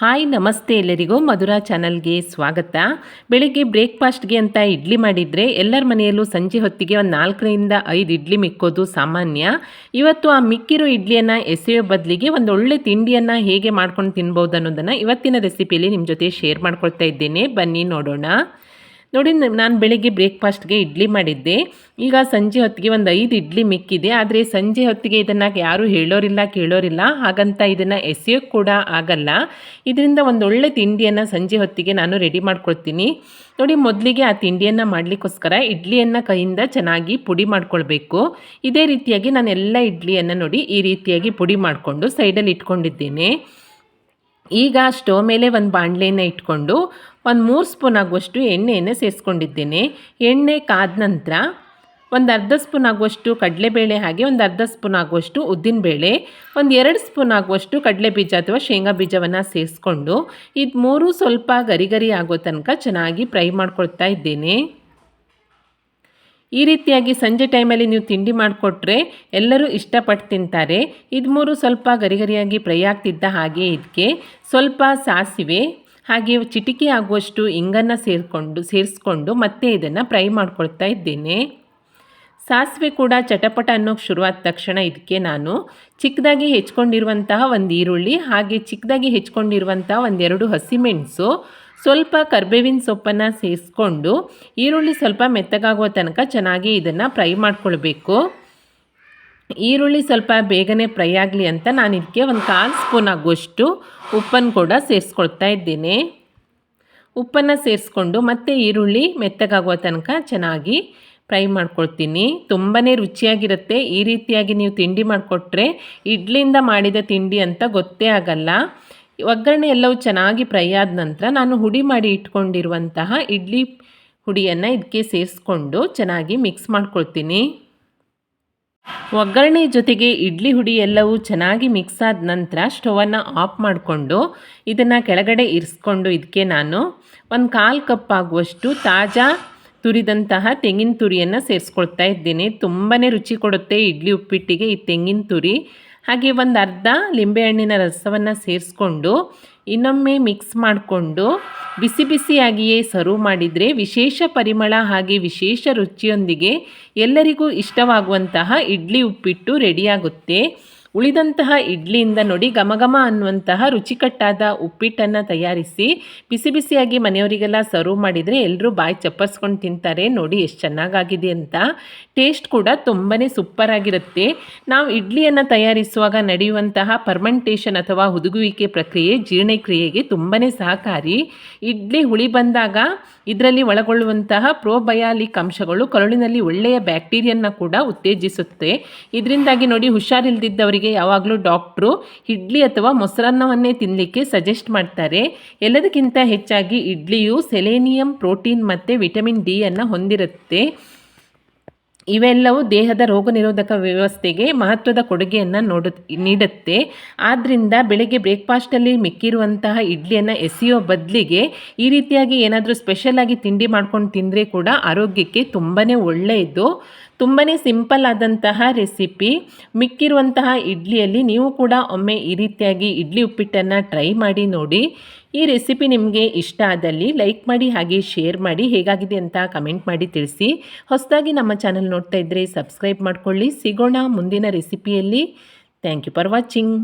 Hi ನಮಸ್ತೆ ಎಲ್ಲರಿಗೂ ಮಧುರಾ ಚಾನಲ್ಗೆ ಸ್ವಾಗತ. ಬೆಳಿಗ್ಗೆ ಬ್ರೇಕ್ಫಾಸ್ಟ್ಗೆ ಅಂತ ಇಡ್ಲಿ ಮಾಡಿದರೆ ಎಲ್ಲರ ಮನೆಯಲ್ಲೂ ಸಂಜೆ ಹೊತ್ತಿಗೆ ಒಂದು 4ರಿಂದ 5 ಇಡ್ಲಿ ಮಿಕ್ಕೋದು ಸಾಮಾನ್ಯ. ಇವತ್ತು ಆ ಮಿಕ್ಕಿರೋ ಇಡ್ಲಿಯನ್ನು ಎಸೆಯೋ ಬದಲಿಗೆ ಒಂದು ಒಳ್ಳೆ ತಿಂಡಿಯನ್ನು ಹೇಗೆ ಮಾಡ್ಕೊಂಡು ತಿನ್ಬೋದು ಅನ್ನೋದನ್ನು ಇವತ್ತಿನ ರೆಸಿಪಿಯಲ್ಲಿ ನಿಮ್ಮ ಜೊತೆ ಶೇರ್ ಮಾಡ್ಕೊಳ್ತಾ ಇದ್ದೇನೆ. ಬನ್ನಿ ನೋಡೋಣ. ನೋಡಿ, ನಾನು ಬೆಳಿಗ್ಗೆ ಬ್ರೇಕ್ಫಾಸ್ಟ್ಗೆ ಇಡ್ಲಿ ಮಾಡಿದ್ದೆ. ಈಗ ಸಂಜೆ ಹೊತ್ತಿಗೆ ಒಂದು 5 ಇಡ್ಲಿ ಮಿಕ್ಕಿದೆ. ಆದರೆ ಸಂಜೆ ಹೊತ್ತಿಗೆ ಇದನ್ನು ಯಾರೂ ಹೇಳೋರಿಲ್ಲ ಕೇಳೋರಿಲ್ಲ, ಹಾಗಂತ ಇದನ್ನು ಎಸೆಯೋಕ್ಕೆ ಕೂಡ ಆಗಲ್ಲ. ಇದರಿಂದ ಒಂದು ಒಳ್ಳೆ ತಿಂಡಿಯನ್ನು ಸಂಜೆ ಹೊತ್ತಿಗೆ ನಾನು ರೆಡಿ ಮಾಡ್ಕೊಳ್ತೀನಿ. ನೋಡಿ, ಮೊದಲಿಗೆ ಆ ತಿಂಡಿಯನ್ನು ಮಾಡಲಿಕ್ಕೋಸ್ಕರ ಇಡ್ಲಿಯನ್ನು ಕೈಯಿಂದ ಚೆನ್ನಾಗಿ ಪುಡಿ ಮಾಡ್ಕೊಳ್ಬೇಕು. ಇದೇ ರೀತಿಯಾಗಿ ನಾನು ಎಲ್ಲ ಇಡ್ಲಿಯನ್ನು ನೋಡಿ ಈ ರೀತಿಯಾಗಿ ಪುಡಿ ಮಾಡಿಕೊಂಡು ಸೈಡಲ್ಲಿ ಇಟ್ಕೊಂಡಿದ್ದೇನೆ. ಈಗ ಸ್ಟವ್ ಮೇಲೆ ಒಂದು ಬಾಣಲೆಯನ್ನು ಇಟ್ಕೊಂಡು ಒಂದು 3 ಸ್ಪೂನ್ ಆಗುವಷ್ಟು ಎಣ್ಣೆಯನ್ನು ಸೇರಿಸ್ಕೊಂಡಿದ್ದೇನೆ. ಎಣ್ಣೆ ಕಾದ ನಂತರ ಒಂದು ಅರ್ಧ ಸ್ಪೂನ್ ಆಗುವಷ್ಟು ಕಡಲೆಬೇಳೆ, ಹಾಗೆ ಒಂದು ಅರ್ಧ ಸ್ಪೂನ್ ಆಗುವಷ್ಟು ಉದ್ದಿನಬೇಳೆ, ಒಂದು 2 ಸ್ಪೂನ್ ಆಗುವಷ್ಟು ಕಡಲೆ ಬೀಜ ಅಥವಾ ಶೇಂಗಾ ಬೀಜವನ್ನು ಸೇರಿಸ್ಕೊಂಡು ಇದು 3 ಸ್ವಲ್ಪ ಗರಿ ಗರಿ ಆಗೋ ತನಕ ಚೆನ್ನಾಗಿ ಫ್ರೈ ಮಾಡ್ಕೊಳ್ತಾ ಇದ್ದೇನೆ. ಈ ರೀತಿಯಾಗಿ ಸಂಜೆ ಟೈಮಲ್ಲಿ ನೀವು ತಿಂಡಿ ಮಾಡಿಕೊಟ್ರೆ ಎಲ್ಲರೂ ಇಷ್ಟಪಟ್ಟು ತಿಂತಾರೆ. ಇದು 3 ಸ್ವಲ್ಪ ಗರಿ ಗರಿಯಾಗಿ ಫ್ರೈ ಆಗ್ತಿದ್ದ ಹಾಗೆ ಇದಕ್ಕೆ ಸ್ವಲ್ಪ ಸಾಸಿವೆ ಹಾಗೆ ಚಿಟಿಕೆ ಆಗುವಷ್ಟು ಇಂಗನ್ನು ಸೇರಿಸ್ಕೊಂಡು ಮತ್ತೆ ಇದನ್ನು ಫ್ರೈ ಮಾಡ್ಕೊಳ್ತಾ ಇದ್ದೇನೆ. ಸಾಸಿವೆ ಕೂಡ ಚಟಪಟ ಅನ್ನೋಕ್ಕೆ ಶುರುವಾದ ತಕ್ಷಣ ಇದಕ್ಕೆ ನಾನು ಚಿಕ್ಕದಾಗಿ ಹೆಚ್ಕೊಂಡಿರುವಂತಹ ಒಂದು ಈರುಳ್ಳಿ, ಹಾಗೆ ಚಿಕ್ಕದಾಗಿ ಹೆಚ್ಕೊಂಡಿರುವಂತಹ 1-2 ಹಸಿಮೆಣಸು, ಸ್ವಲ್ಪ ಕರಿಬೇವಿನ ಸೊಪ್ಪನ್ನು ಸೇರಿಸ್ಕೊಂಡು ಈರುಳ್ಳಿ ಸ್ವಲ್ಪ ಮೆತ್ತಗಾಗುವ ತನಕ ಚೆನ್ನಾಗಿ ಇದನ್ನು ಫ್ರೈ ಮಾಡ್ಕೊಳ್ಬೇಕು. ಈರುಳ್ಳಿ ಸ್ವಲ್ಪ ಬೇಗನೆ ಫ್ರೈ ಆಗಲಿ ಅಂತ ನಾನು ಇದಕ್ಕೆ ಒಂದು 1/4 ಸ್ಪೂನ್ ಆಗುವಷ್ಟು ಉಪ್ಪನ್ನು ಕೂಡ ಸೇರಿಸ್ಕೊಳ್ತಾ ಇದ್ದೇನೆ. ಉಪ್ಪನ್ನು ಸೇರಿಸ್ಕೊಂಡು ಮತ್ತೆ ಈರುಳ್ಳಿ ಮೆತ್ತಗಾಗುವ ತನಕ ಚೆನ್ನಾಗಿ ಫ್ರೈ ಮಾಡ್ಕೊಳ್ತೀನಿ. ತುಂಬಾ ರುಚಿಯಾಗಿರುತ್ತೆ. ಈ ರೀತಿಯಾಗಿ ನೀವು ತಿಂಡಿ ಮಾಡಿಕೊಟ್ರೆ ಇಡ್ಲಿಯಿಂದ ಮಾಡಿದ ತಿಂಡಿ ಅಂತ ಗೊತ್ತೇ ಆಗಲ್ಲ. ಒಗ್ಗರಣೆ ಎಲ್ಲವೂ ಚೆನ್ನಾಗಿ ಫ್ರೈ ಆದ ನಂತರ ನಾನು ಹುಡಿ ಮಾಡಿ ಇಟ್ಕೊಂಡಿರುವಂತಹ ಇಡ್ಲಿ ಹುಡಿಯನ್ನು ಇದಕ್ಕೆ ಸೇರಿಸ್ಕೊಂಡು ಚೆನ್ನಾಗಿ ಮಿಕ್ಸ್ ಮಾಡ್ಕೊಳ್ತೀನಿ. ಒಗ್ಗರಣೆ ಜೊತೆಗೆ ಇಡ್ಲಿ ಹುಡಿ ಎಲ್ಲವೂ ಚೆನ್ನಾಗಿ ಮಿಕ್ಸ್ ಆದ ನಂತರ ಸ್ಟವನ್ನು ಆಫ್ ಮಾಡಿಕೊಂಡು ಇದನ್ನು ಕೆಳಗಡೆ ಇರಿಸ್ಕೊಂಡು ಇದಕ್ಕೆ ನಾನು ಒಂದು 1/4 ಕಪ್ ಆಗುವಷ್ಟು ತಾಜಾ ತುರಿದಂತಹ ತೆಂಗಿನ ತುರಿಯನ್ನು ಸೇರಿಸ್ಕೊಳ್ತಾ ಇದ್ದೇನೆ. ತುಂಬಾ ರುಚಿ ಕೊಡುತ್ತೆ ಇಡ್ಲಿ ಉಪ್ಪಿಟ್ಟಿಗೆ ಈ ತೆಂಗಿನ ತುರಿ. ಹಾಗೆ ಒಂದು ಅರ್ಧ ಲಿಂಬೆಹಣ್ಣಿನ ರಸವನ್ನು ಸೇರಿಸ್ಕೊಂಡು ಇನ್ನೊಮ್ಮೆ ಮಿಕ್ಸ್ ಮಾಡಿಕೊಂಡು ಬಿಸಿ ಬಿಸಿಯಾಗಿಯೇ ಸರ್ವ್ ಮಾಡಿದರೆ ವಿಶೇಷ ಪರಿಮಳ ಹಾಗೆ ವಿಶೇಷ ರುಚಿಯೊಂದಿಗೆ ಎಲ್ಲರಿಗೂ ಇಷ್ಟವಾಗುವಂತಹ ಇಡ್ಲಿ ಉಪ್ಪಿಟ್ಟು ರೆಡಿಯಾಗುತ್ತೆ. ಉಳಿದಂತಹ ಇಡ್ಲಿಯಿಂದ ನೋಡಿ ಘಮಘಮ ಅನ್ನುವಂತಹ ರುಚಿಕಟ್ಟಾದ ಉಪ್ಪಿಟ್ಟನ್ನು ತಯಾರಿಸಿ ಬಿಸಿ ಬಿಸಿಯಾಗಿ ಮನೆಯವರಿಗೆಲ್ಲ ಸರ್ವ್ ಮಾಡಿದರೆ ಎಲ್ಲರೂ ಬಾಯಿ ಚಪ್ಪರಿಸ್ಕೊಂಡು ತಿಂತಾರೆ. ನೋಡಿ ಎಷ್ಟು ಚೆನ್ನಾಗಾಗಿದೆ ಅಂತ. ಟೇಸ್ಟ್ ಕೂಡ ತುಂಬಾ ಸೂಪರಾಗಿರುತ್ತೆ. ನಾವು ಇಡ್ಲಿಯನ್ನು ತಯಾರಿಸುವಾಗ ನಡೆಯುವಂತಹ ಫರ್ಮೆಂಟೇಷನ್ ಅಥವಾ ಹುದುಗುವಿಕೆ ಪ್ರಕ್ರಿಯೆ ಜೀರ್ಣಕ್ರಿಯೆಗೆ ತುಂಬಾ ಸಹಕಾರಿ. ಇಡ್ಲಿ ಹುಳಿ ಬಂದಾಗ ಇದರಲ್ಲಿ ಒಳಗೊಳ್ಳುವಂತಹ ಪ್ರೋಬಯಾಲಿಕ್ ಅಂಶಗಳು ಕರುಳಿನಲ್ಲಿ ಒಳ್ಳೆಯ ಬ್ಯಾಕ್ಟೀರಿಯನ್ನ ಕೂಡ ಉತ್ತೇಜಿಸುತ್ತೆ. ಇದರಿಂದಾಗಿ ನೋಡಿ ಹುಷಾರಿಲ್ದಿದ್ದವರಿಗೆ ಯಾವಾಗಲೂ ಡಾಕ್ಟ್ರು ಇಡ್ಲಿ ಅಥವಾ ಮೊಸರನ್ನವನ್ನೇ ತಿನ್ನಲಿಕ್ಕೆ ಸಜೆಸ್ಟ್ ಮಾಡ್ತಾರೆ. ಎಲ್ಲದಕ್ಕಿಂತ ಹೆಚ್ಚಾಗಿ ಇಡ್ಲಿಯು ಸೆಲೆನಿಯಂ, ಪ್ರೋಟೀನ್ ಮತ್ತು ವಿಟಮಿನ್ ಡಿ ಅನ್ನು ಹೊಂದಿರುತ್ತೆ. ಇವೆಲ್ಲವೂ ದೇಹದ ರೋಗ ನಿರೋಧಕ ವ್ಯವಸ್ಥೆಗೆ ಮಹತ್ವದ ಕೊಡುಗೆಯನ್ನು ನೀಡುತ್ತೆ. ಆದ್ದರಿಂದ ಬೆಳಗ್ಗೆ ಬ್ರೇಕ್ಫಾಸ್ಟಲ್ಲಿ ಮಿಕ್ಕಿರುವಂತಹ ಇಡ್ಲಿಯನ್ನು ಎಸೆಯೋ ಬದಲಿಗೆ ಈ ರೀತಿಯಾಗಿ ಏನಾದರೂ ಸ್ಪೆಷಲಾಗಿ ತಿಂಡಿ ಮಾಡ್ಕೊಂಡು ತಿಂದರೆ ಕೂಡ ಆರೋಗ್ಯಕ್ಕೆ ತುಂಬಾ ಒಳ್ಳೆಯದು. ತುಂಬಾ ಸಿಂಪಲ್ ಆದಂತಹ ರೆಸಿಪಿ. ಮಿಕ್ಕಿರುವಂತಹ ಇಡ್ಲಿಯಲ್ಲಿ ನೀವು ಕೂಡ ಒಮ್ಮೆ ಈ ರೀತಿಯಾಗಿ ಇಡ್ಲಿ ಉಪ್ಪಿಟ್ಟನ್ನು ಟ್ರೈ ಮಾಡಿ ನೋಡಿ. ಈ ರೆಸಿಪಿ ನಿಮಗೆ ಇಷ್ಟ ಆದಲ್ಲಿ ಲೈಕ್ ಮಾಡಿ, ಹಾಗೆ ಶೇರ್ ಮಾಡಿ, ಹೇಗಾಗಿದೆ ಅಂತ ಕಮೆಂಟ್ ಮಾಡಿ ತಿಳಿಸಿ. ಹೊಸದಾಗಿ ನಮ್ಮ ಚಾನಲ್ ನೋಡ್ತಾ ಇದ್ದರೆ ಸಬ್ಸ್ಕ್ರೈಬ್ ಮಾಡ್ಕೊಳ್ಳಿ. ಸಿಗೋಣ ಮುಂದಿನ ರೆಸಿಪಿಯಲ್ಲಿ. Thank you for watching.